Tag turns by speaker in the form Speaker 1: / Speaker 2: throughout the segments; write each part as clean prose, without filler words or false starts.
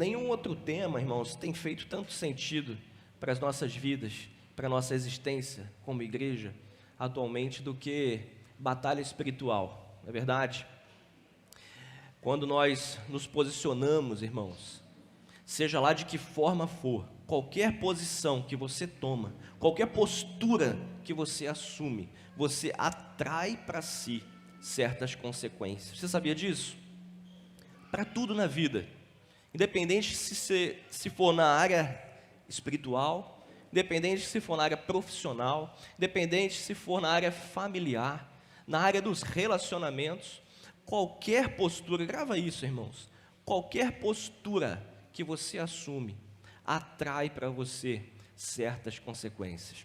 Speaker 1: Nenhum outro tema, irmãos, tem feito tanto sentido para as nossas vidas, para a nossa existência como igreja, atualmente, do que batalha espiritual, não é verdade? Quando nós nos posicionamos, irmãos, seja lá de que forma for, qualquer posição que você toma, qualquer postura que você assume, você atrai para si certas consequências. Você sabia disso? Para tudo na vida, independente se for na área espiritual, independente se for na área profissional, independente se for na área familiar, na área dos relacionamentos, qualquer postura, grava isso, irmãos, qualquer postura que você assume, atrai para você certas consequências.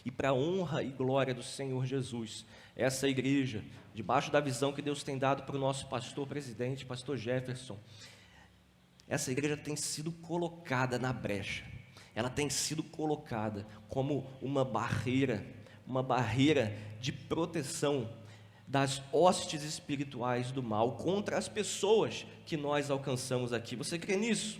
Speaker 1: E para a honra e glória do Senhor Jesus, essa igreja, debaixo da visão que Deus tem dado para o nosso pastor presidente, pastor Jefferson, essa igreja tem sido colocada na brecha, ela tem sido colocada como uma barreira de proteção das hostes espirituais do mal contra as pessoas que nós alcançamos aqui. Você crê nisso?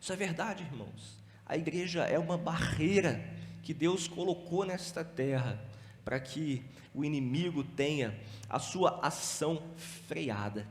Speaker 1: Isso é verdade, irmãos. A igreja é uma barreira que Deus colocou nesta terra para que o inimigo tenha a sua ação freada.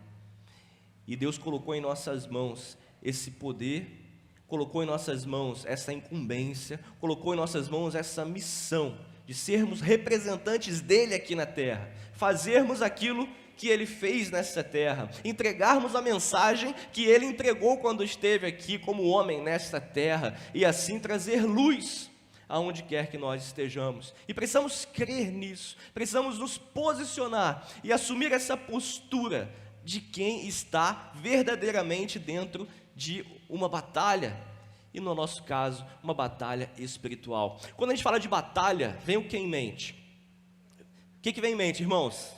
Speaker 1: E Deus colocou em nossas mãos esse poder, colocou em nossas mãos essa incumbência, colocou em nossas mãos essa missão de sermos representantes dele aqui na terra, fazermos aquilo que ele fez nessa terra, entregarmos a mensagem que ele entregou quando esteve aqui como homem nesta terra, e assim trazer luz aonde quer que nós estejamos. E precisamos crer nisso, precisamos nos posicionar e assumir essa postura de quem está verdadeiramente dentro de uma batalha, e no nosso caso, uma batalha espiritual. Quando a gente fala de batalha, vem o que em mente? O que vem em mente, irmãos?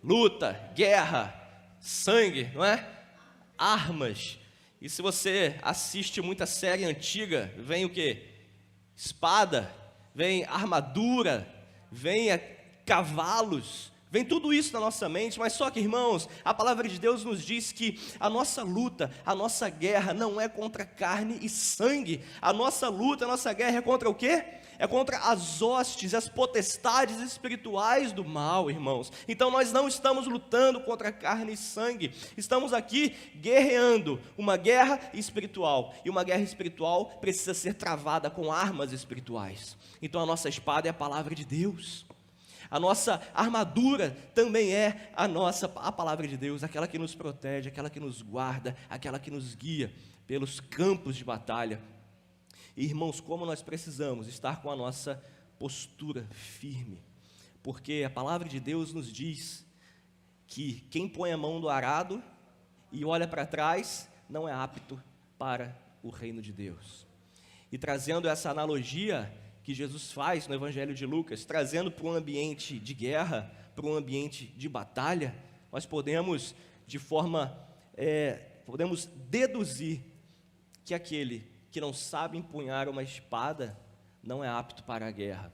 Speaker 1: Luta, guerra, sangue, não é? Armas. E se você assiste muita série antiga, vem o que? Espada, vem armadura, vem cavalos, vem tudo isso na nossa mente. Mas só que, irmãos, a palavra de Deus nos diz que a nossa luta, a nossa guerra não é contra carne e sangue. A nossa luta, a nossa guerra é contra o quê? É contra as hostes, as potestades espirituais do mal, irmãos. Então nós não estamos lutando contra carne e sangue, estamos aqui guerreando uma guerra espiritual, e uma guerra espiritual precisa ser travada com armas espirituais. Então a nossa espada é a palavra de Deus, a nossa armadura também é a palavra de Deus, aquela que nos protege, aquela que nos guarda, aquela que nos guia pelos campos de batalha. E, irmãos, como nós precisamos estar com a nossa postura firme, porque a palavra de Deus nos diz que quem põe a mão no arado e olha para trás não é apto para o reino de Deus. E trazendo essa analogia que Jesus faz no Evangelho de Lucas, trazendo para um ambiente de guerra, para um ambiente de batalha, nós podemos podemos deduzir que aquele que não sabe empunhar uma espada não é apto para a guerra.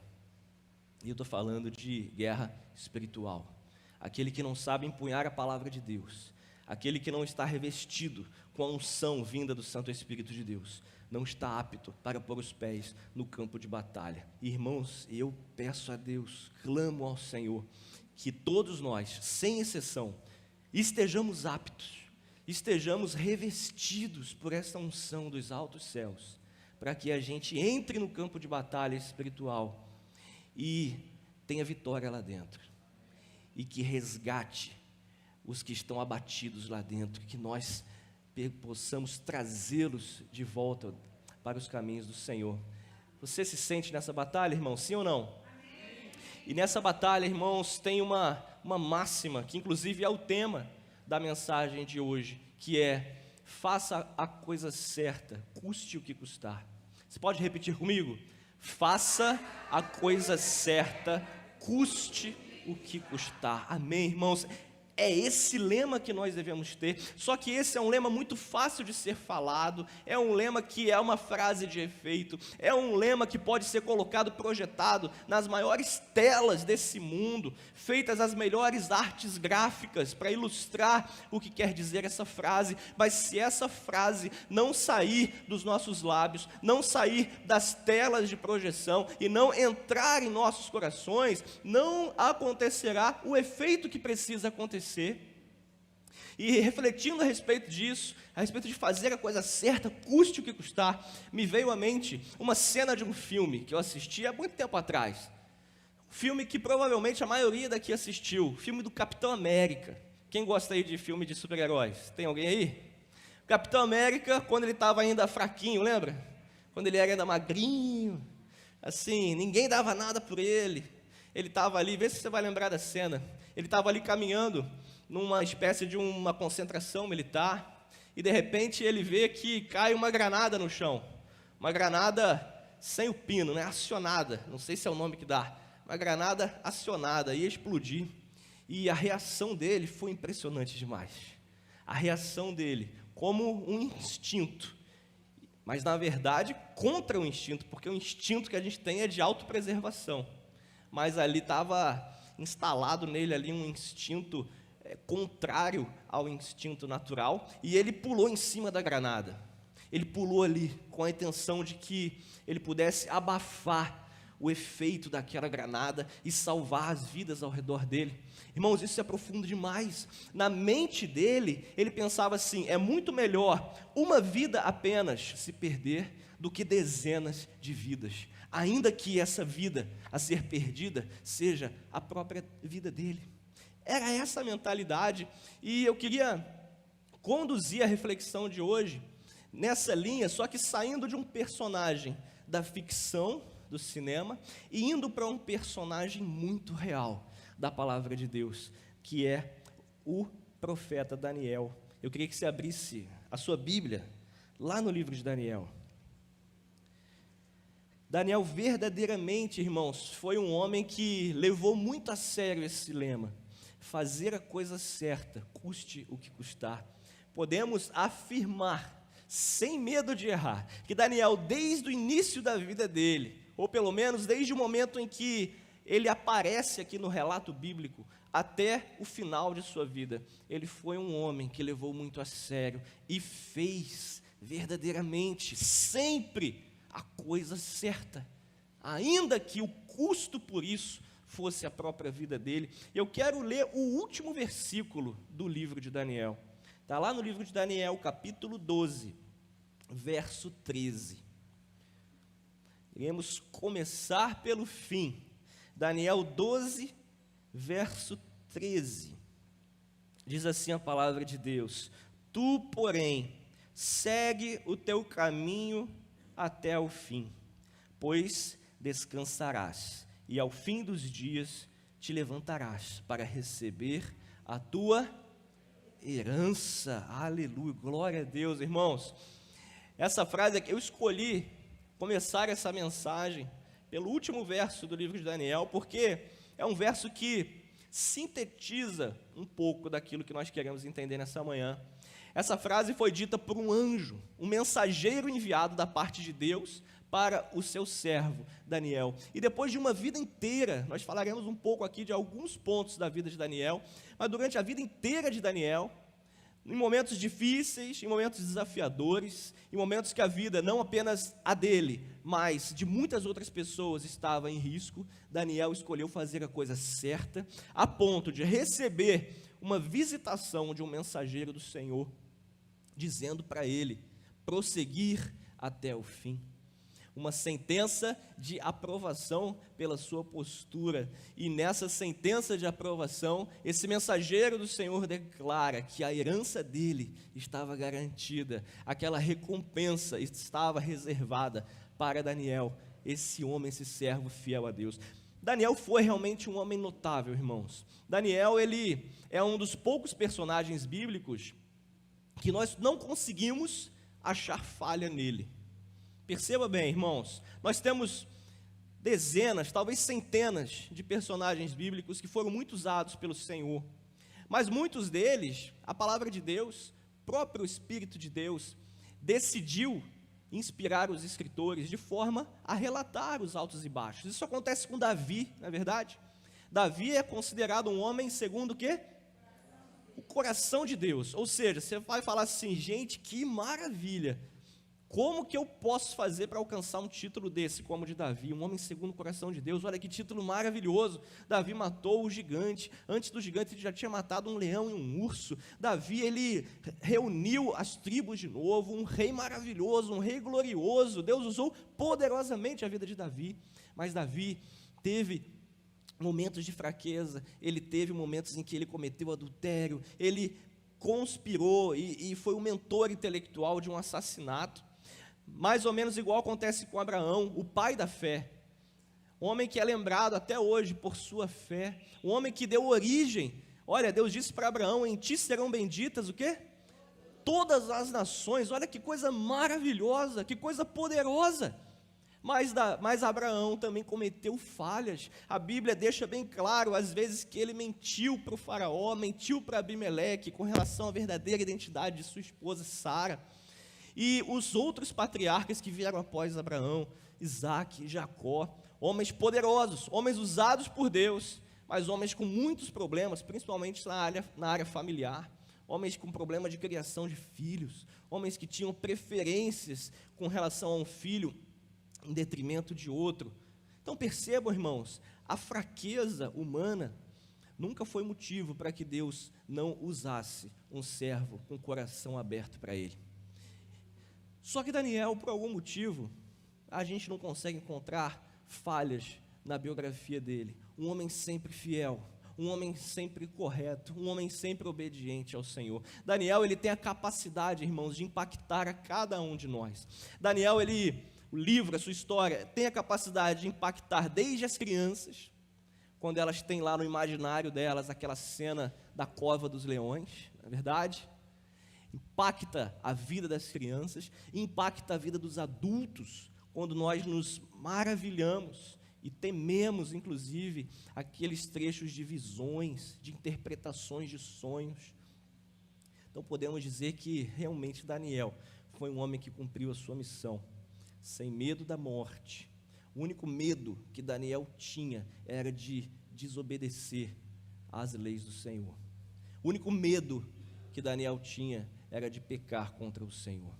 Speaker 1: E eu estou falando de guerra espiritual. Aquele que não sabe empunhar a palavra de Deus, aquele que não está revestido com a unção vinda do Santo Espírito de Deus, não está apto para pôr os pés no campo de batalha. Irmãos, eu peço a Deus, clamo ao Senhor, que todos nós, sem exceção, estejamos aptos, estejamos revestidos por essa unção dos altos céus, para que a gente entre no campo de batalha espiritual e tenha vitória lá dentro, e que resgate os que estão abatidos lá dentro, que nós possamos trazê-los de volta para os caminhos do Senhor. Você se sente nessa batalha, irmão? Sim ou não? Amém. E nessa batalha, irmãos, tem uma máxima, que inclusive é o tema da mensagem de hoje, que é: faça a coisa certa, custe o que custar. Você pode repetir comigo? Faça a coisa certa, custe o que custar. Amém, irmãos? É esse lema que nós devemos ter, só que esse é um lema muito fácil de ser falado, é um lema que é uma frase de efeito, é um lema que pode ser colocado, projetado nas maiores telas desse mundo, feitas as melhores artes gráficas para ilustrar o que quer dizer essa frase, mas se essa frase não sair dos nossos lábios, não sair das telas de projeção e não entrar em nossos corações, não acontecerá o efeito que precisa acontecer. E refletindo a respeito disso, a respeito de fazer a coisa certa, custe o que custar, me veio à mente uma cena de um filme que eu assisti há muito tempo atrás. Um filme que provavelmente a maioria daqui assistiu, filme do Capitão América. Quem gosta aí de filme de super-heróis? Tem alguém aí? Capitão América, quando ele estava ainda fraquinho, lembra? Quando ele era ainda magrinho, assim, ninguém dava nada por ele. Ele estava ali, vê se você vai lembrar da cena. Ele estava ali caminhando numa espécie de uma concentração militar e de repente ele vê que cai uma granada no chão. Uma granada sem o pino, né? Acionada, não sei se é o nome que dá. Uma granada acionada, ia explodir. E a reação dele foi impressionante demais. A reação dele, como um instinto. Mas na verdade, contra o instinto, porque o instinto que a gente tem é de autopreservação. Mas ali estava instalado nele ali um instinto contrário ao instinto natural, e ele pulou em cima da granada. Ele pulou ali com a intenção de que ele pudesse abafar o efeito daquela granada e salvar as vidas ao redor dele. Irmãos, isso é profundo demais. Na mente dele, ele pensava assim: é muito melhor uma vida apenas se perder do que dezenas de vidas, ainda que essa vida a ser perdida seja a própria vida dele. Era essa a mentalidade, e eu queria conduzir a reflexão de hoje nessa linha, só que saindo de um personagem da ficção, do cinema, e indo para um personagem muito real da palavra de Deus, que é o profeta Daniel. Eu queria que você abrisse a sua Bíblia lá no livro de Daniel. Daniel verdadeiramente, irmãos, foi um homem que levou muito a sério esse lema: fazer a coisa certa, custe o que custar. Podemos afirmar, sem medo de errar, que Daniel, desde o início da vida dele, ou pelo menos desde o momento em que ele aparece aqui no relato bíblico, até o final de sua vida, ele foi um homem que levou muito a sério e fez verdadeiramente, sempre, a coisa certa, ainda que o custo por isso fosse a própria vida dele. Eu quero ler o último versículo do livro de Daniel. Está lá no livro de Daniel, capítulo 12, verso 13. Iremos começar pelo fim. Daniel 12, verso 13. Diz assim a palavra de Deus: tu, porém, segue o teu caminho até o fim, pois descansarás, e ao fim dos dias te levantarás para receber a tua herança. Aleluia, glória a Deus, irmãos. Essa frase aqui, eu escolhi começar essa mensagem pelo último verso do livro de Daniel, porque é um verso que sintetiza um pouco daquilo que nós queremos entender nessa manhã. Essa frase foi dita por um anjo, um mensageiro enviado da parte de Deus para o seu servo, Daniel. E depois de uma vida inteira, nós falaremos um pouco aqui de alguns pontos da vida de Daniel, mas durante a vida inteira de Daniel, em momentos difíceis, em momentos desafiadores, em momentos que a vida, não apenas a dele, mas de muitas outras pessoas estava em risco, Daniel escolheu fazer a coisa certa, a ponto de receber uma visitação de um mensageiro do Senhor, dizendo para ele prosseguir até o fim. Uma sentença de aprovação pela sua postura, e nessa sentença de aprovação, esse mensageiro do Senhor declara que a herança dele estava garantida, aquela recompensa estava reservada para Daniel, esse homem, esse servo fiel a Deus. Daniel foi realmente um homem notável, irmãos. Daniel, ele é um dos poucos personagens bíblicos que nós não conseguimos achar falha nele. Perceba bem, irmãos, nós temos dezenas, talvez centenas de personagens bíblicos que foram muito usados pelo Senhor, Mas muitos deles, a palavra de Deus, próprio Espírito de Deus, decidiu inspirar os escritores de forma a relatar os altos e baixos. Isso acontece com Davi, não é verdade? Davi é considerado um homem segundo o quê? O coração de Deus. Ou seja, você vai falar assim, gente, que maravilha! Como que eu posso fazer para alcançar um título desse, como o de Davi, um homem segundo o coração de Deus? Olha que título maravilhoso. Davi matou o gigante. Antes do gigante, ele já tinha matado um leão e um urso. Davi, ele reuniu as tribos de novo, um rei maravilhoso, um rei glorioso. Deus usou poderosamente a vida de Davi. Mas Davi teve momentos de fraqueza, ele teve momentos em que ele cometeu adultério, ele conspirou e foi o mentor intelectual de um assassinato. Mais ou menos igual acontece com Abraão, o pai da fé, um homem que é lembrado até hoje por sua fé, um homem que deu origem. Olha, Deus disse para Abraão, em ti serão benditas o quê? Todas as nações. Olha que coisa maravilhosa, que coisa poderosa. Mas Abraão também cometeu falhas. A Bíblia deixa bem claro, às vezes, que ele mentiu para o faraó, mentiu para Abimeleque com relação à verdadeira identidade de sua esposa Sara. E os outros patriarcas que vieram após Abraão, Isaac, Jacó, homens poderosos, homens usados por Deus, mas homens com muitos problemas, principalmente na área familiar, homens com problema de criação de filhos, homens que tinham preferências com relação a um filho em detrimento de outro. Então percebam, irmãos, a fraqueza humana nunca foi motivo para que Deus não usasse um servo com o coração aberto para ele. Só que Daniel, por algum motivo, a gente não consegue encontrar falhas na biografia dele. Um homem sempre fiel, um homem sempre correto, um homem sempre obediente ao Senhor. Daniel, ele tem a capacidade, irmãos, de impactar a cada um de nós. Daniel, o livro, a sua história, tem a capacidade de impactar desde as crianças, quando elas têm lá no imaginário delas aquela cena da cova dos leões, não é verdade? Impacta a vida das crianças, impacta a vida dos adultos, quando nós nos maravilhamos e tememos, inclusive, aqueles trechos de visões, de interpretações de sonhos. Então podemos dizer que realmente Daniel foi um homem que cumpriu a sua missão, sem medo da morte. O único medo que Daniel tinha era de desobedecer às leis do Senhor. O único medo que Daniel tinha era de pecar contra o Senhor.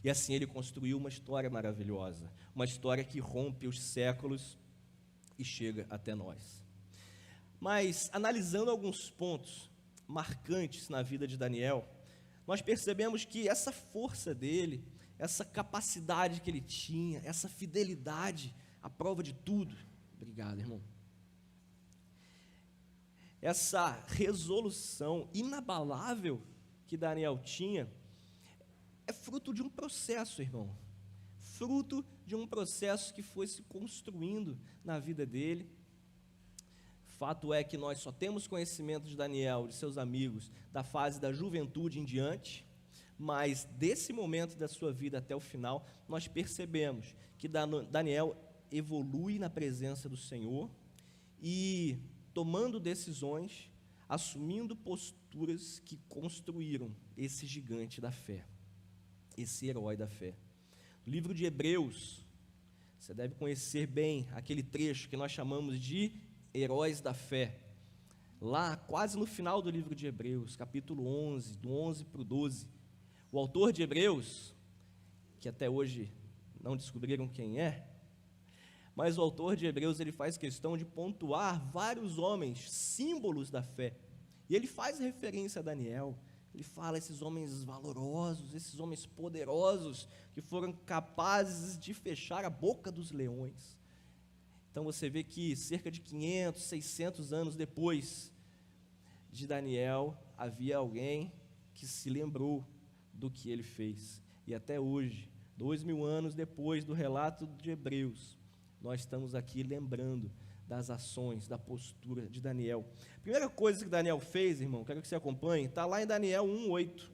Speaker 1: E assim ele construiu uma história maravilhosa, uma história que rompe os séculos e chega até nós. Mas, analisando alguns pontos marcantes na vida de Daniel, nós percebemos que essa força dele, essa capacidade que ele tinha, essa fidelidade à prova de tudo, obrigado, irmão, essa resolução inabalável que Daniel tinha, é fruto de um processo, irmão, fruto de um processo que foi se construindo na vida dele. Fato é que nós só temos conhecimento de Daniel, de seus amigos, da fase da juventude em diante, mas desse momento da sua vida até o final, nós percebemos que Daniel evolui na presença do Senhor e tomando decisões, assumindo posturas que construíram esse gigante da fé, esse herói da fé. No livro de Hebreus, você deve conhecer bem aquele trecho que nós chamamos de heróis da fé. Lá, quase no final do livro de Hebreus, capítulo 11, do 11 para o 12, o autor de Hebreus, que até hoje não descobriram quem é, mas o autor de Hebreus, ele faz questão de pontuar vários homens, símbolos da fé. E ele faz referência a Daniel. Ele fala esses homens valorosos, esses homens poderosos, que foram capazes de fechar a boca dos leões. Então você vê que cerca de 500, 600 anos depois de Daniel, havia alguém que se lembrou do que ele fez. E até hoje, 2000 anos depois do relato de Hebreus, nós estamos aqui lembrando das ações, da postura de Daniel. A primeira coisa que Daniel fez, irmão, quero que você acompanhe, está lá em Daniel 1:8.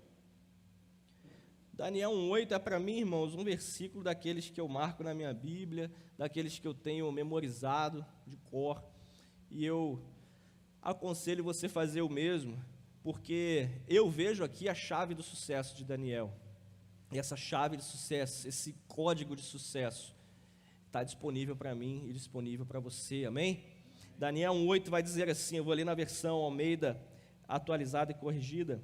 Speaker 1: Daniel 1:8 é para mim, irmãos, um versículo daqueles que eu marco na minha Bíblia, daqueles que eu tenho memorizado de cor, e eu aconselho você fazer o mesmo, porque eu vejo aqui a chave do sucesso de Daniel. E essa chave de sucesso, esse código de sucesso, está disponível para mim e disponível para você, amém? Daniel 1:8 vai dizer assim, eu vou ler na versão Almeida atualizada e corrigida,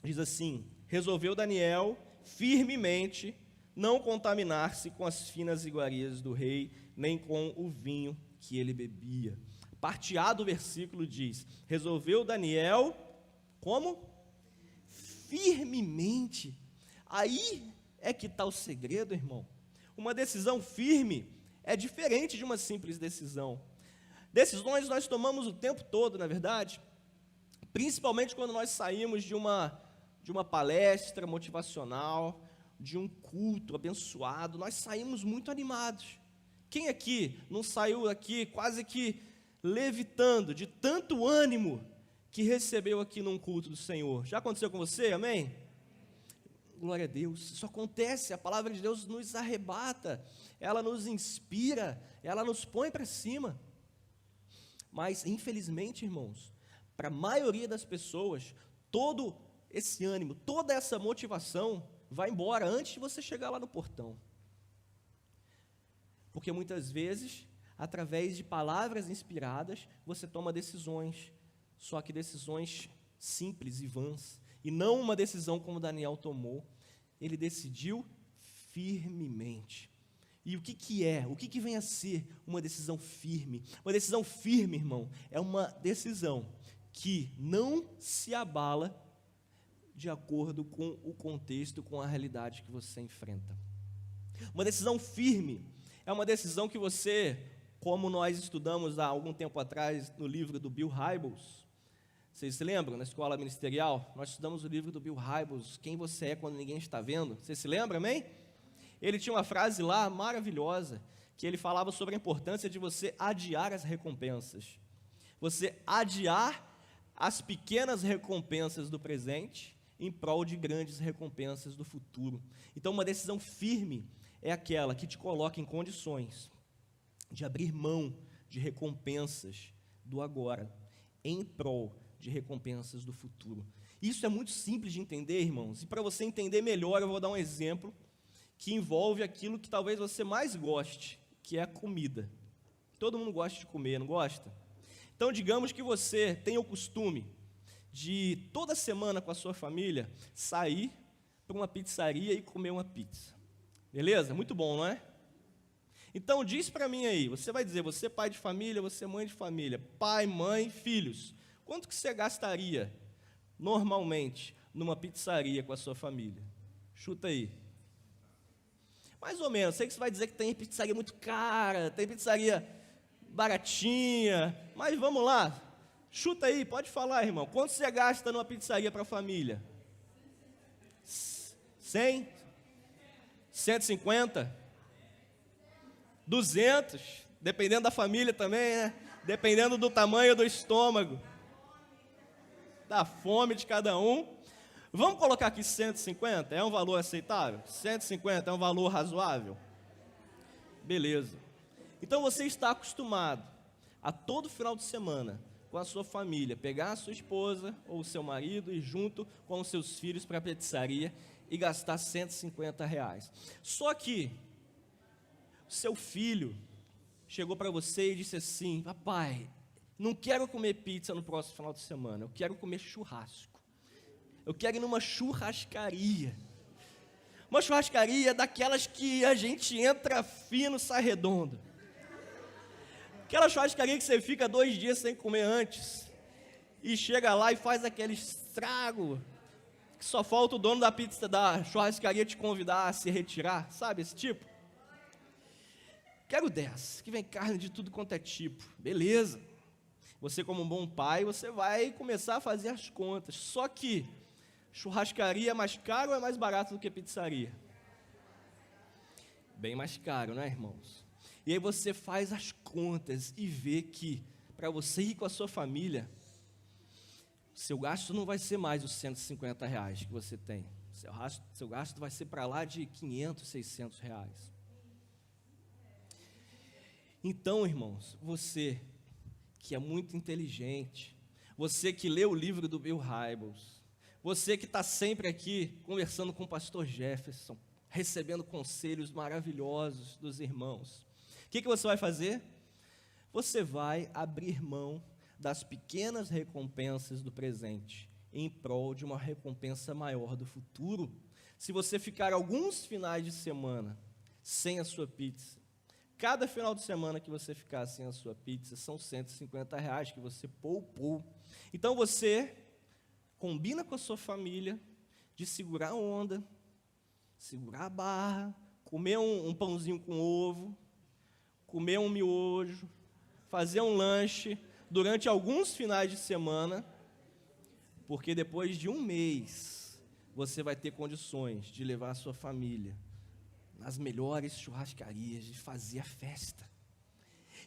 Speaker 1: diz assim: resolveu Daniel firmemente não contaminar-se com as finas iguarias do rei, nem com o vinho que ele bebia. Parte A do versículo diz, resolveu Daniel, como? Firmemente. Aí é que está o segredo, irmão. Uma decisão firme é diferente de uma simples decisão. Decisões nós tomamos o tempo todo, na verdade, principalmente quando nós saímos de uma palestra motivacional, de um culto abençoado, nós saímos muito animados. Quem aqui não saiu aqui quase que levitando de tanto ânimo que recebeu aqui num culto do Senhor? Já aconteceu com você, amém? Glória a Deus, isso acontece, a palavra de Deus nos arrebata, ela nos inspira, ela nos põe para cima. Mas, infelizmente, irmãos, para a maioria das pessoas, todo esse ânimo, toda essa motivação vai embora antes de você chegar lá no portão. Porque muitas vezes, através de palavras inspiradas, você toma decisões, só que decisões simples e vãs, e não uma decisão como Daniel tomou. Ele decidiu firmemente. E o que vem a ser uma decisão firme? Uma decisão firme, irmão, é uma decisão que não se abala de acordo com o contexto, com a realidade que você enfrenta. Uma decisão firme é uma decisão que você, como nós estudamos há algum tempo atrás no livro do Bill Hybels, vocês se lembram, na escola ministerial, nós estudamos o livro do Bill Hybels, Quem Você É Quando Ninguém Está Vendo. Vocês se lembram, amém? Ele tinha uma frase lá maravilhosa, que ele falava sobre a importância de você adiar as recompensas. Você adiar as pequenas recompensas do presente em prol de grandes recompensas do futuro. Então, uma decisão firme é aquela que te coloca em condições de abrir mão de recompensas do agora, em prol de recompensas do futuro. Isso é muito simples de entender, irmãos, e para você entender melhor, eu vou dar um exemplo que envolve aquilo que talvez você mais goste, que é a comida. Todo mundo gosta de comer, não gosta? Então, digamos que você tem o costume de, toda semana com a sua família, sair para uma pizzaria e comer uma pizza. Beleza? Muito bom, não é? Então, diz para mim aí, você vai dizer, você é pai de família, você é mãe de família, pai, mãe, filhos. Quanto que você gastaria, normalmente, numa pizzaria com a sua família? Chuta aí. Mais ou menos, sei que você vai dizer que tem pizzaria muito cara, tem pizzaria baratinha, mas vamos lá, chuta aí, pode falar, irmão. Quanto você gasta numa pizzaria para a família? 100? 150? 200? Dependendo da família também, né? Dependendo do tamanho do estômago, da fome de cada um. Vamos colocar aqui 150? É um valor aceitável? 150 é um valor razoável? Beleza. Então você está acostumado a todo final de semana, com a sua família, pegar a sua esposa ou o seu marido e junto com os seus filhos para a pizzaria e gastar R$150. Só que seu filho chegou para você e disse assim: papai, não quero comer pizza no próximo final de semana, eu quero comer churrasco. Eu quero ir numa churrascaria. Uma churrascaria daquelas que a gente entra fino, sai redondo. Aquela churrascaria que você fica 2 dias sem comer antes. E chega lá e faz aquele estrago. Que só falta o dono da pizza da churrascaria te convidar a se retirar. Sabe esse tipo? Quero 10, que vem carne de tudo quanto é tipo. Beleza. Você, como um bom pai, você vai começar a fazer as contas. Só que churrascaria é mais caro ou é mais barato do que pizzaria? Bem mais caro, né, irmãos? E aí você faz as contas e vê que, para você ir com a sua família, seu gasto não vai ser mais os R$150 que você tem. Seu gasto vai ser para lá de R$500, R$600. Então, irmãos, você que é muito inteligente, Você que lê o livro do Bill Hybels, você que está sempre aqui conversando com o pastor Jefferson, recebendo conselhos maravilhosos dos irmãos, o que você vai fazer? Você vai abrir mão das pequenas recompensas do presente, em prol de uma recompensa maior do futuro. Se você ficar alguns finais de semana sem a sua pizza, cada final de semana que você ficar sem a sua pizza, são R$ 150 que você poupou. Então você combina com a sua família de segurar a onda, segurar a barra, comer um pãozinho com ovo, comer um miojo, fazer um lanche durante alguns finais de semana, porque depois de um mês você vai ter condições de levar a sua família nas melhores churrascarias, de fazer a festa.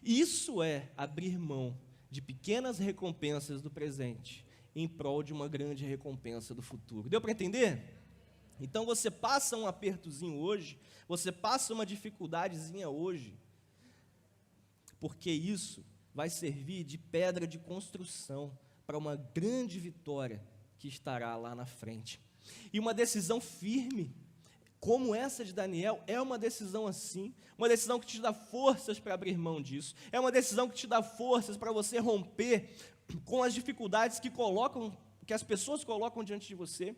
Speaker 1: Isso é abrir mão de pequenas recompensas do presente em prol de uma grande recompensa do futuro. Deu para entender? Então você passa um apertozinho hoje, você passa uma dificuldadezinha hoje, porque isso vai servir de pedra de construção para uma grande vitória que estará lá na frente. E uma decisão firme, como essa de Daniel, é uma decisão assim, uma decisão que te dá forças para abrir mão disso, é uma decisão que te dá forças para você romper com as dificuldades que as pessoas colocam diante de você.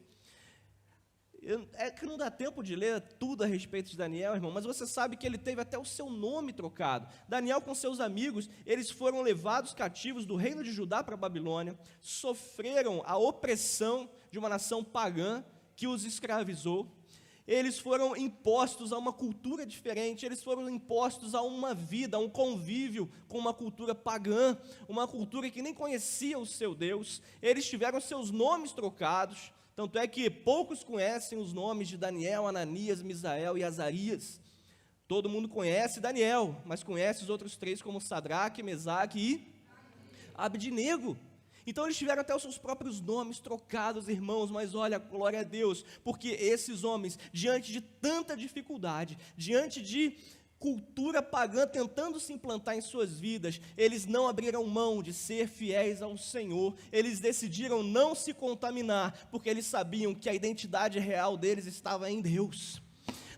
Speaker 1: É que não dá tempo de ler tudo a respeito de Daniel, irmão, mas você sabe que ele teve até o seu nome trocado. Daniel com seus amigos, eles foram levados cativos do reino de Judá para a Babilônia, sofreram a opressão de uma nação pagã que os escravizou. Eles foram impostos a uma cultura diferente, eles foram impostos a uma vida, a um convívio com uma cultura pagã, uma cultura que nem conhecia o seu Deus. Eles tiveram seus nomes trocados. Tanto é que poucos conhecem os nomes de Daniel, Ananias, Misael e Azarias. Todo mundo conhece Daniel, mas conhece os outros três como Sadraque, Mesaque e Abdinego. Então eles tiveram até os seus próprios nomes trocados, irmãos, mas olha, glória a Deus, porque esses homens, diante de tanta dificuldade, diante de cultura pagã tentando se implantar em suas vidas, eles não abriram mão de ser fiéis ao Senhor, eles decidiram não se contaminar, porque eles sabiam que a identidade real deles estava em Deus.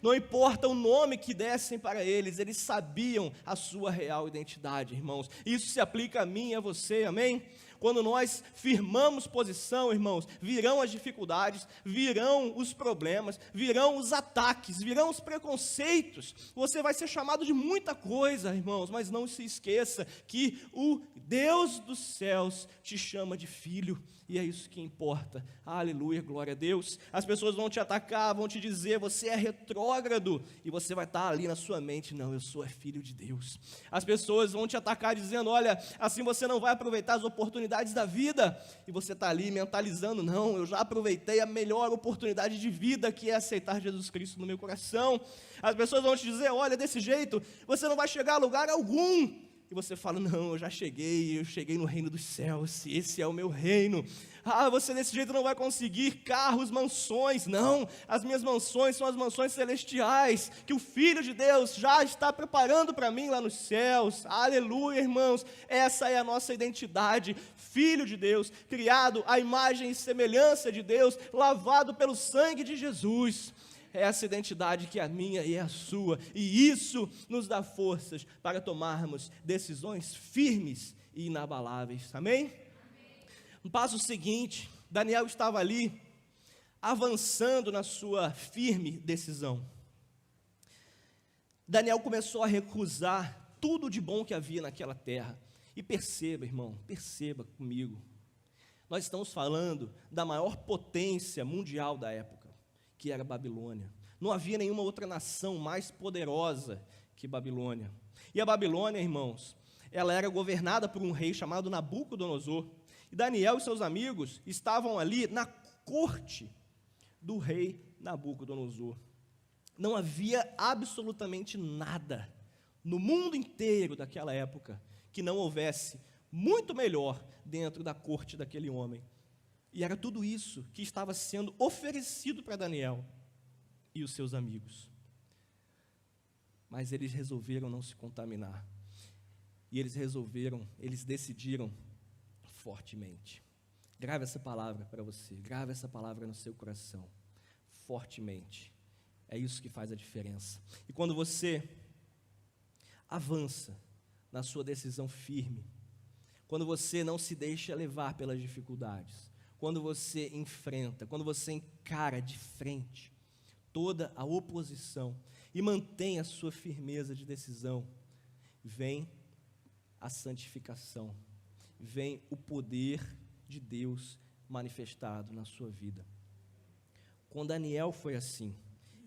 Speaker 1: Não importa o nome que dessem para eles, eles sabiam a sua real identidade, irmãos. Isso se aplica a mim e a você, amém? Quando nós firmamos posição, irmãos, virão as dificuldades, virão os problemas, virão os ataques, virão os preconceitos. Você vai ser chamado de muita coisa, irmãos, mas não se esqueça que o Deus dos céus te chama de filho, e é isso que importa. Aleluia, glória a Deus. As pessoas vão te atacar, vão te dizer, você é retrógrado, e você vai estar ali na sua mente, não, eu sou filho de Deus. As pessoas vão te atacar dizendo, olha, assim você não vai aproveitar as oportunidades da vida, e você está ali mentalizando, não, eu já aproveitei a melhor oportunidade de vida, que é aceitar Jesus Cristo no meu coração. As pessoas vão te dizer, olha, desse jeito, você não vai chegar a lugar algum. E você fala, não, eu cheguei no reino dos céus, esse é o meu reino. Você desse jeito não vai conseguir carros, mansões. Não, as minhas mansões são as mansões celestiais, que o Filho de Deus já está preparando para mim lá nos céus. Aleluia, irmãos, essa é a nossa identidade, Filho de Deus, criado à imagem e semelhança de Deus, lavado pelo sangue de Jesus. É essa identidade que é a minha e é a sua, e isso nos dá forças para tomarmos decisões firmes e inabaláveis, amém? No passo seguinte, Daniel estava ali, avançando na sua firme decisão. Daniel começou a recusar tudo de bom que havia naquela terra, e perceba, irmão, perceba comigo, nós estamos falando da maior potência mundial da época, que era Babilônia. Não havia nenhuma outra nação mais poderosa que Babilônia. E a Babilônia, irmãos, ela era governada por um rei chamado Nabucodonosor. E Daniel e seus amigos estavam ali na corte do rei Nabucodonosor. Não havia absolutamente nada no mundo inteiro daquela época que não houvesse muito melhor dentro da corte daquele homem. E era tudo isso que estava sendo oferecido para Daniel e os seus amigos. Mas eles resolveram não se contaminar. E eles decidiram fortemente. Grave essa palavra para você, grave essa palavra no seu coração, fortemente. É isso que faz a diferença. E quando você avança na sua decisão firme, quando você não se deixa levar pelas dificuldades, quando você enfrenta, quando você encara de frente toda a oposição e mantém a sua firmeza de decisão, vem a santificação, vem o poder de Deus manifestado na sua vida. Com Daniel foi assim,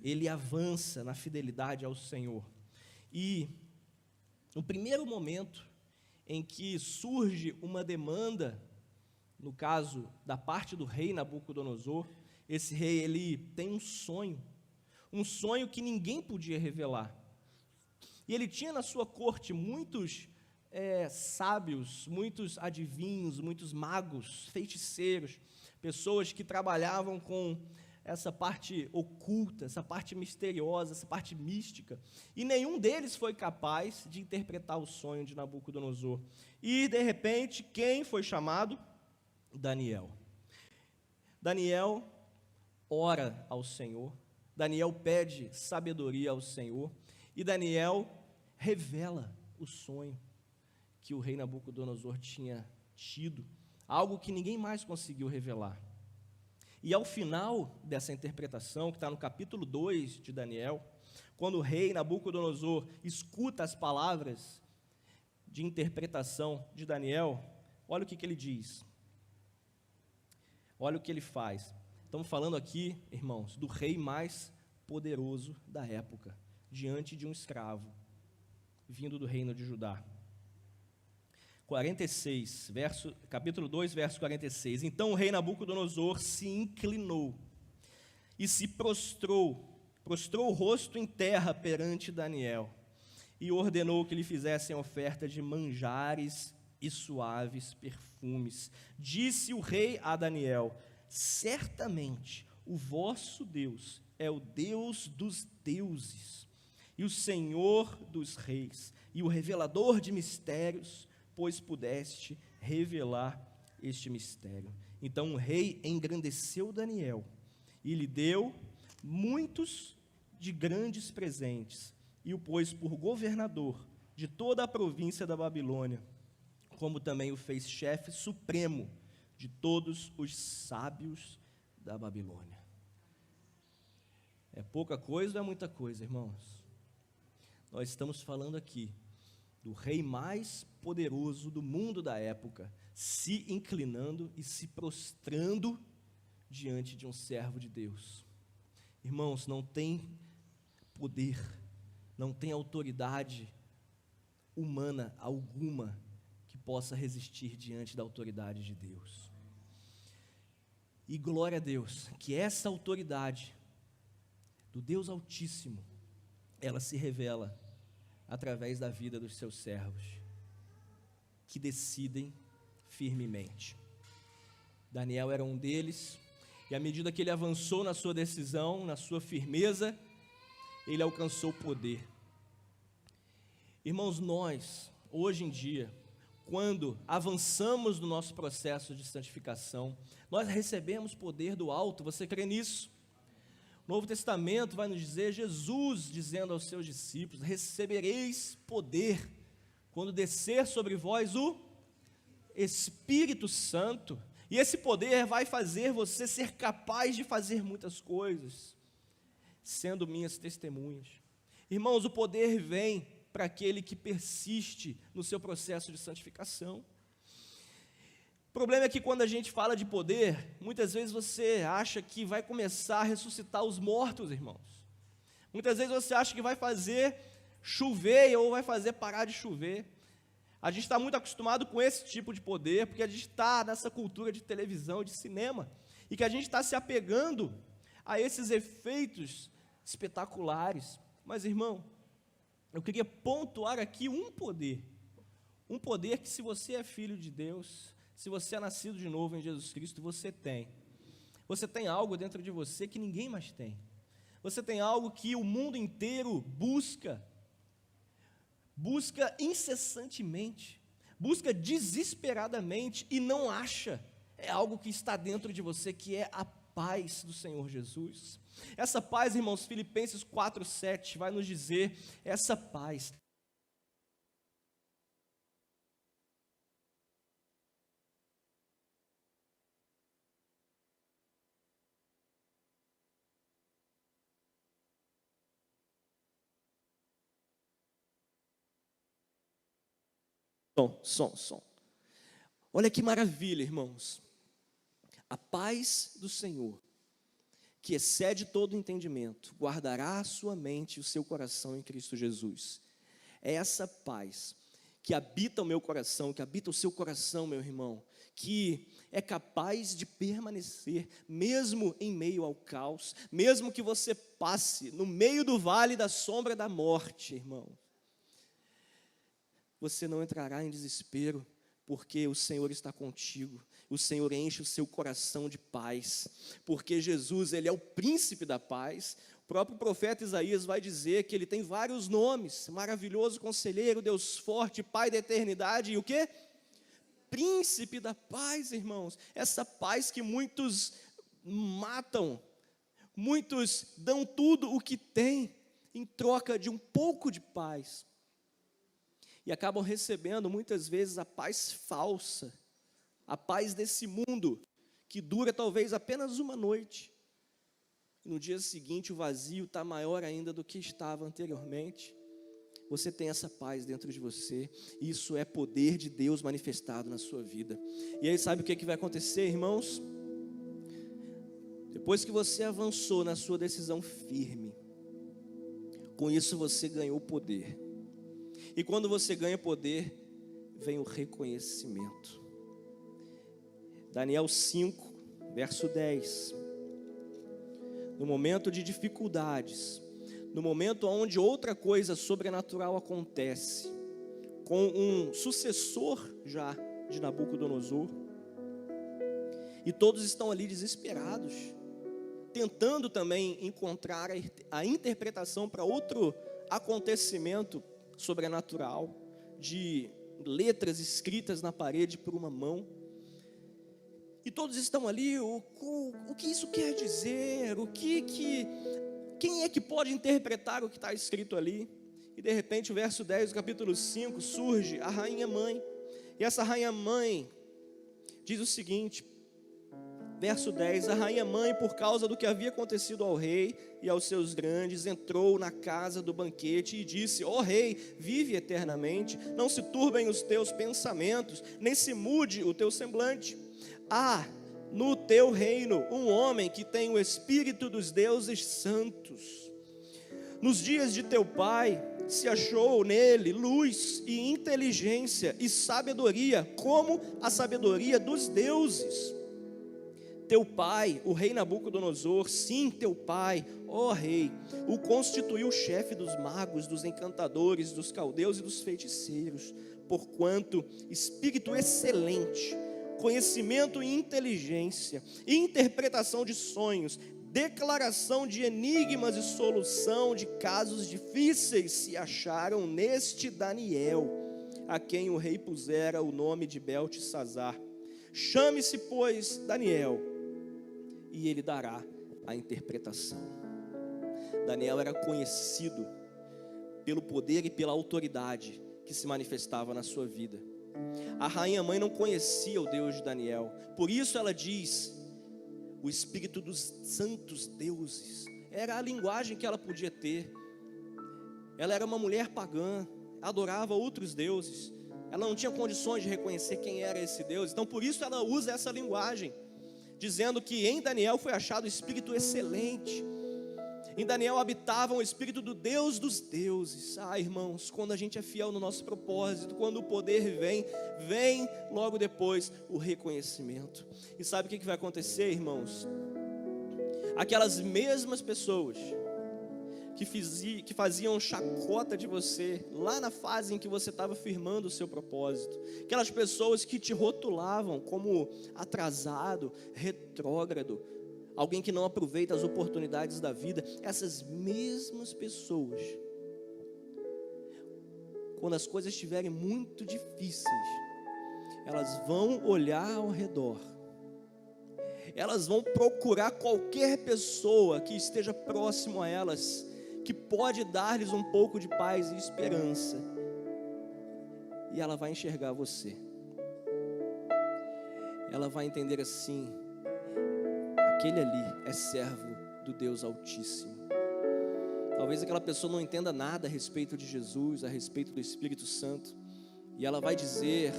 Speaker 1: ele avança na fidelidade ao Senhor, e no primeiro momento em que surge uma demanda, no caso da parte do rei Nabucodonosor, esse rei ele tem um sonho que ninguém podia revelar, e ele tinha na sua corte muitos sábios, muitos adivinhos, muitos magos, feiticeiros, pessoas que trabalhavam com essa parte oculta, essa parte misteriosa, essa parte mística, e nenhum deles foi capaz de interpretar o sonho de Nabucodonosor. E, de repente, quem foi chamado? Daniel. Daniel ora ao Senhor, Daniel pede sabedoria ao Senhor, e Daniel revela o sonho que o rei Nabucodonosor tinha tido, algo que ninguém mais conseguiu revelar. E ao final dessa interpretação, que está no capítulo 2 de Daniel, quando o rei Nabucodonosor escuta as palavras de interpretação de Daniel, olha o que ele diz, olha o que ele faz. Estamos falando aqui, irmãos, do rei mais poderoso da época, diante de um escravo, vindo do reino de Judá. 46, capítulo 2, verso 46. Então o rei Nabucodonosor se inclinou e se prostrou o rosto em terra perante Daniel, e ordenou que lhe fizessem oferta de manjares e suaves perfumes. Disse o rei a Daniel: certamente o vosso Deus é o Deus dos deuses, e o Senhor dos reis, e o revelador de mistérios, pois pudeste revelar este mistério. Então o rei engrandeceu Daniel e lhe deu muitos de grandes presentes, e o pôs por governador de toda a província da Babilônia, como também o fez chefe supremo de todos os sábios da Babilônia. É pouca coisa ou é muita coisa, irmãos? Nós estamos falando aqui do rei mais poderoso do mundo da época, se inclinando e se prostrando diante de um servo de Deus. Irmãos, não tem poder, não tem autoridade humana alguma que possa resistir diante da autoridade de Deus. E glória a Deus, que essa autoridade do Deus Altíssimo, ela se revela através da vida dos seus servos, que decidem firmemente. Daniel era um deles, e à medida que ele avançou na sua decisão, na sua firmeza, ele alcançou poder. Irmãos, nós, hoje em dia, quando avançamos no nosso processo de santificação, nós recebemos poder do alto. Você crê nisso? O Novo Testamento vai nos dizer, Jesus dizendo aos seus discípulos: recebereis poder quando descer sobre vós o Espírito Santo, e esse poder vai fazer você ser capaz de fazer muitas coisas, sendo minhas testemunhas. Irmãos, o poder vem para aquele que persiste no seu processo de santificação. O problema é que quando a gente fala de poder, muitas vezes você acha que vai começar a ressuscitar os mortos, irmãos. Muitas vezes você acha que vai fazer chover ou vai fazer parar de chover. A gente está muito acostumado com esse tipo de poder, porque a gente está nessa cultura de televisão, de cinema, e que a gente está se apegando a esses efeitos espetaculares. Mas, irmão, eu queria pontuar aqui um poder que, se você é filho de Deus, se você é nascido de novo em Jesus Cristo, você tem. Você tem algo dentro de você que ninguém mais tem. Você tem algo que o mundo inteiro busca incessantemente, busca desesperadamente e não acha. É algo que está dentro de você, que é a paz do Senhor Jesus. Essa paz, irmãos, Filipenses 4:7 vai nos dizer, essa paz som. Olha que maravilha, irmãos. A paz do Senhor, que excede todo entendimento, guardará a sua mente e o seu coração em Cristo Jesus. É essa paz que habita o meu coração, que habita o seu coração, meu irmão, que é capaz de permanecer, mesmo em meio ao caos, mesmo que você passe no meio do vale da sombra da morte, irmão. Você não entrará em desespero, porque o Senhor está contigo. O Senhor enche o seu coração de paz, porque Jesus, Ele é o príncipe da paz. O próprio profeta Isaías vai dizer que Ele tem vários nomes: maravilhoso conselheiro, Deus forte, Pai da eternidade, e o quê? Príncipe da paz, irmãos. Essa paz que muitos matam, muitos dão tudo o que têm, em troca de um pouco de paz. E acabam recebendo muitas vezes a paz falsa, a paz desse mundo, que dura talvez apenas uma noite. E no dia seguinte o vazio está maior ainda do que estava anteriormente. Você tem essa paz dentro de você, isso é poder de Deus manifestado na sua vida. E aí sabe o que vai acontecer, irmãos? Depois que você avançou na sua decisão firme, com isso você ganhou poder. E quando você ganha poder, vem o reconhecimento. Daniel 5, verso 10. No momento de dificuldades, no momento onde outra coisa sobrenatural acontece, com um sucessor já de Nabucodonosor, e todos estão ali desesperados, tentando também encontrar a interpretação para outro acontecimento sobrenatural, de letras escritas na parede por uma mão, e todos estão ali, o que isso quer dizer, quem é que pode interpretar o que está escrito ali? E de repente o verso 10 do capítulo 5, surge a rainha mãe, e essa rainha mãe diz o seguinte, verso 10, a rainha mãe, por causa do que havia acontecido ao rei e aos seus grandes, entrou na casa do banquete e disse, ó rei, vive eternamente, não se turbem os teus pensamentos, nem se mude o teu semblante. Há no teu reino um homem que tem o espírito dos deuses santos. Nos dias de teu pai se achou nele luz e inteligência e sabedoria, como a sabedoria dos deuses. Teu pai, o rei Nabucodonosor, sim, teu pai, ó rei, o constituiu chefe dos magos, dos encantadores, dos caldeus e dos feiticeiros, porquanto espírito excelente, conhecimento e inteligência, interpretação de sonhos, declaração de enigmas e solução de casos difíceis se acharam neste Daniel, a quem o rei pusera o nome de Beltesazar. Chame-se, pois, Daniel, e ele dará a interpretação. Daniel era conhecido pelo poder e pela autoridade que se manifestava na sua vida. A rainha mãe não conhecia o Deus de Daniel, por isso ela diz, o espírito dos santos deuses, era a linguagem que ela podia ter. Ela era uma mulher pagã, adorava outros deuses, ela não tinha condições de reconhecer quem era esse Deus, então por isso ela usa essa linguagem, dizendo que em Daniel foi achado o espírito excelente, em Daniel habitava o espírito do Deus dos deuses. Irmãos, quando a gente é fiel no nosso propósito, quando o poder vem logo depois o reconhecimento. E sabe o que vai acontecer, irmãos? Aquelas mesmas pessoas que faziam chacota de você, lá na fase em que você estava firmando o seu propósito, aquelas pessoas que te rotulavam como atrasado, retrógrado, alguém que não aproveita as oportunidades da vida, essas mesmas pessoas, quando as coisas estiverem muito difíceis,
Speaker 2: elas vão olhar ao redor, elas vão procurar qualquer pessoa que esteja próximo a elas, que pode dar-lhes um pouco de paz e esperança, e ela vai enxergar você. Ela vai entender assim: aquele ali é servo do Deus Altíssimo. Talvez aquela pessoa não entenda nada a respeito de Jesus, a respeito do Espírito Santo, e ela vai dizer: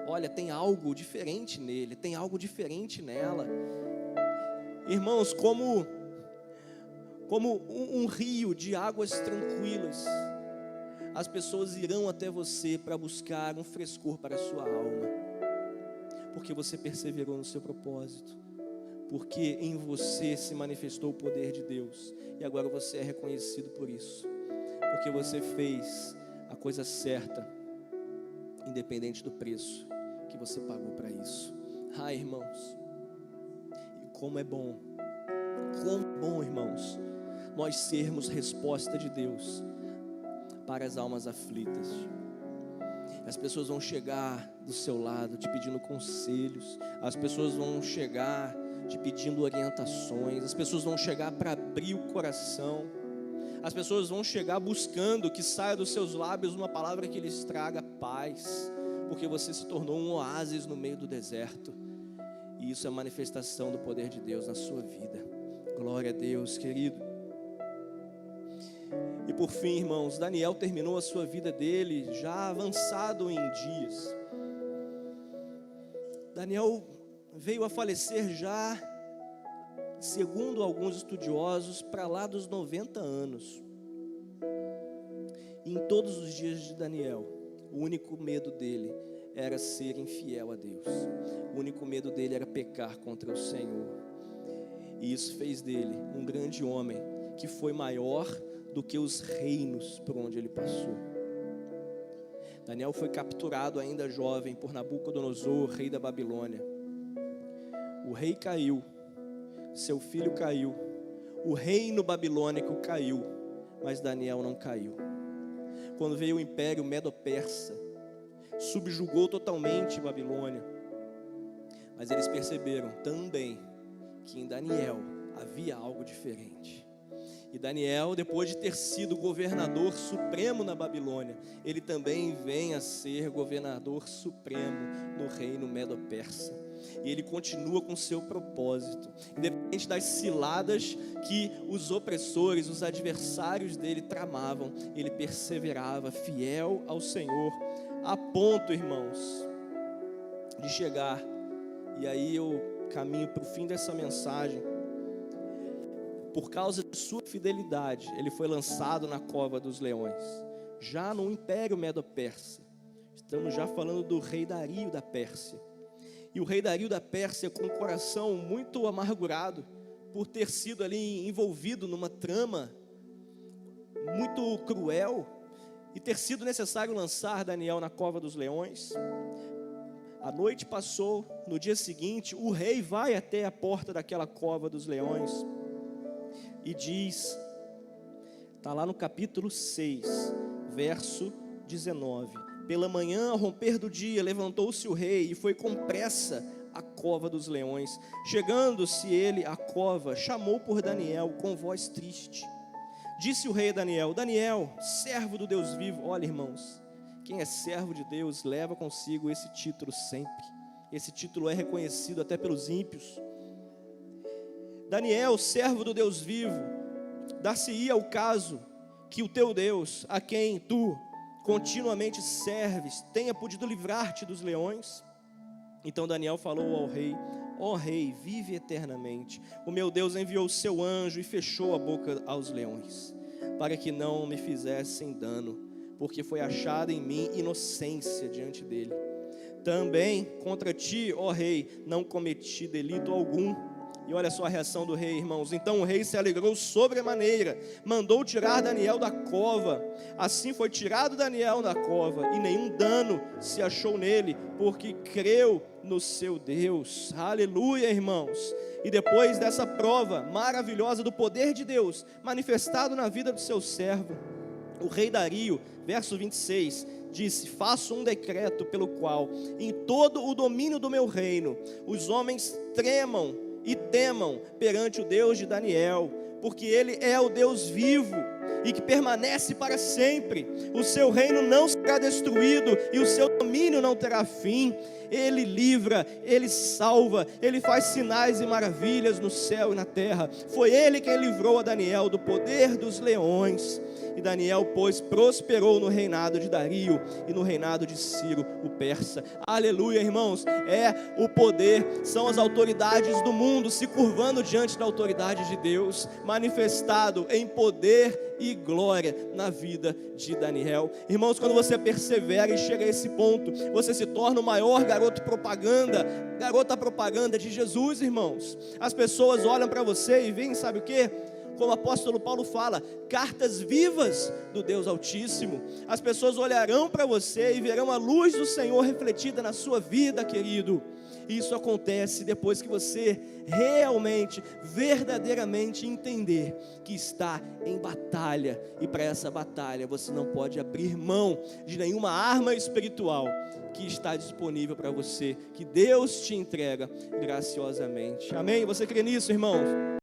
Speaker 2: olha, tem algo diferente nele, tem algo diferente nela. Irmãos, como um rio de águas tranquilas, as pessoas irão até você para buscar um frescor para a sua alma, porque você perseverou no seu propósito, porque em você se manifestou o poder de Deus, e agora você é reconhecido por isso, porque você fez a coisa certa, independente do preço que você pagou para isso. Irmãos, e como é bom, irmãos, nós sermos resposta de Deus para as almas aflitas. As pessoas vão chegar do seu lado te pedindo conselhos, as pessoas vão chegar te pedindo orientações, as pessoas vão chegar para abrir o coração, as pessoas vão chegar buscando que saia dos seus lábios uma palavra que lhes traga paz, porque você se tornou um oásis no meio do deserto, e isso é a manifestação do poder de Deus na sua vida. Glória a Deus, querido. E por fim, irmãos, Daniel terminou a sua vida dele já avançado em dias. Daniel veio a falecer já, segundo alguns estudiosos, para lá dos 90 anos. E em todos os dias de Daniel, o único medo dele era ser infiel a Deus. O único medo dele era pecar contra o Senhor. E isso fez dele um grande homem, que foi maior do que os reinos por onde ele passou. Daniel foi capturado ainda jovem por Nabucodonosor, rei da Babilônia. O rei caiu, seu filho caiu, o reino babilônico caiu, mas Daniel não caiu. Quando veio o império medo-persa, subjugou totalmente Babilônia, mas eles perceberam também que em Daniel havia algo diferente. E Daniel, depois de ter sido governador supremo na Babilônia, ele também vem a ser governador supremo no reino medo-persa. E ele continua com seu propósito, independente das ciladas que os opressores, os adversários dele tramavam, ele perseverava fiel ao Senhor, a ponto, irmãos, de chegar, e aí eu caminho para o fim dessa mensagem. Por causa de sua fidelidade, ele foi lançado na cova dos leões, já no Império Medo-Persa. Estamos já falando do rei Dario da Pérsia. E o rei Dario da Pérsia, com o coração muito amargurado, por ter sido ali envolvido numa trama muito cruel, e ter sido necessário lançar Daniel na cova dos leões. A noite passou, no dia seguinte, o rei vai até a porta daquela cova dos leões, e diz, está lá no capítulo 6, verso 19: pela manhã, ao romper do dia, levantou-se o rei e foi com pressa à cova dos leões. Chegando-se ele à cova, chamou por Daniel com voz triste. Disse o rei a Daniel: Daniel, servo do Deus vivo. Olha, irmãos, quem é servo de Deus leva consigo esse título sempre. Esse título é reconhecido até pelos ímpios. Daniel, servo do Deus vivo, dar-se-ia o caso que o teu Deus, a quem tu continuamente serves, tenha podido livrar-te dos leões? Então Daniel falou ao rei: ó rei, vive eternamente. O meu Deus enviou o seu anjo e fechou a boca aos leões, para que não me fizessem dano, porque foi achada em mim inocência diante dele. Também contra ti, ó rei, não cometi delito algum. E olha só a reação do rei, irmãos. Então o rei se alegrou sobremaneira, mandou tirar Daniel da cova. Assim foi tirado Daniel da cova, e nenhum dano se achou nele, porque creu no seu Deus. Aleluia, irmãos. E depois dessa prova maravilhosa do poder de Deus manifestado na vida do seu servo, o rei Dario, verso 26, disse: faço um decreto pelo qual, em todo o domínio do meu reino, os homens tremam e temam perante o Deus de Daniel, porque ele é o Deus vivo e que permanece para sempre. O seu reino não será destruído e o seu domínio não terá fim. Ele livra, Ele salva, Ele faz sinais e maravilhas no céu e na terra. Foi Ele quem livrou a Daniel do poder dos leões. E Daniel, pois, prosperou no reinado de Dario e no reinado de Ciro, o persa. Aleluia, irmãos. É o poder, são as autoridades do mundo se curvando diante da autoridade de Deus, manifestado em poder e glória na vida de Daniel. Irmãos, quando você persevera e chega a esse ponto, você se torna o maior garota propaganda de Jesus, irmãos. As pessoas olham para você e veem, sabe o que? Como o apóstolo Paulo fala, cartas vivas do Deus Altíssimo. As pessoas olharão para você e verão a luz do Senhor refletida na sua vida, querido. Isso acontece depois que você realmente, verdadeiramente entender que está em batalha. E para essa batalha você não pode abrir mão de nenhuma arma espiritual que está disponível para você, que Deus te entrega graciosamente. Amém? Você crê nisso, irmãos?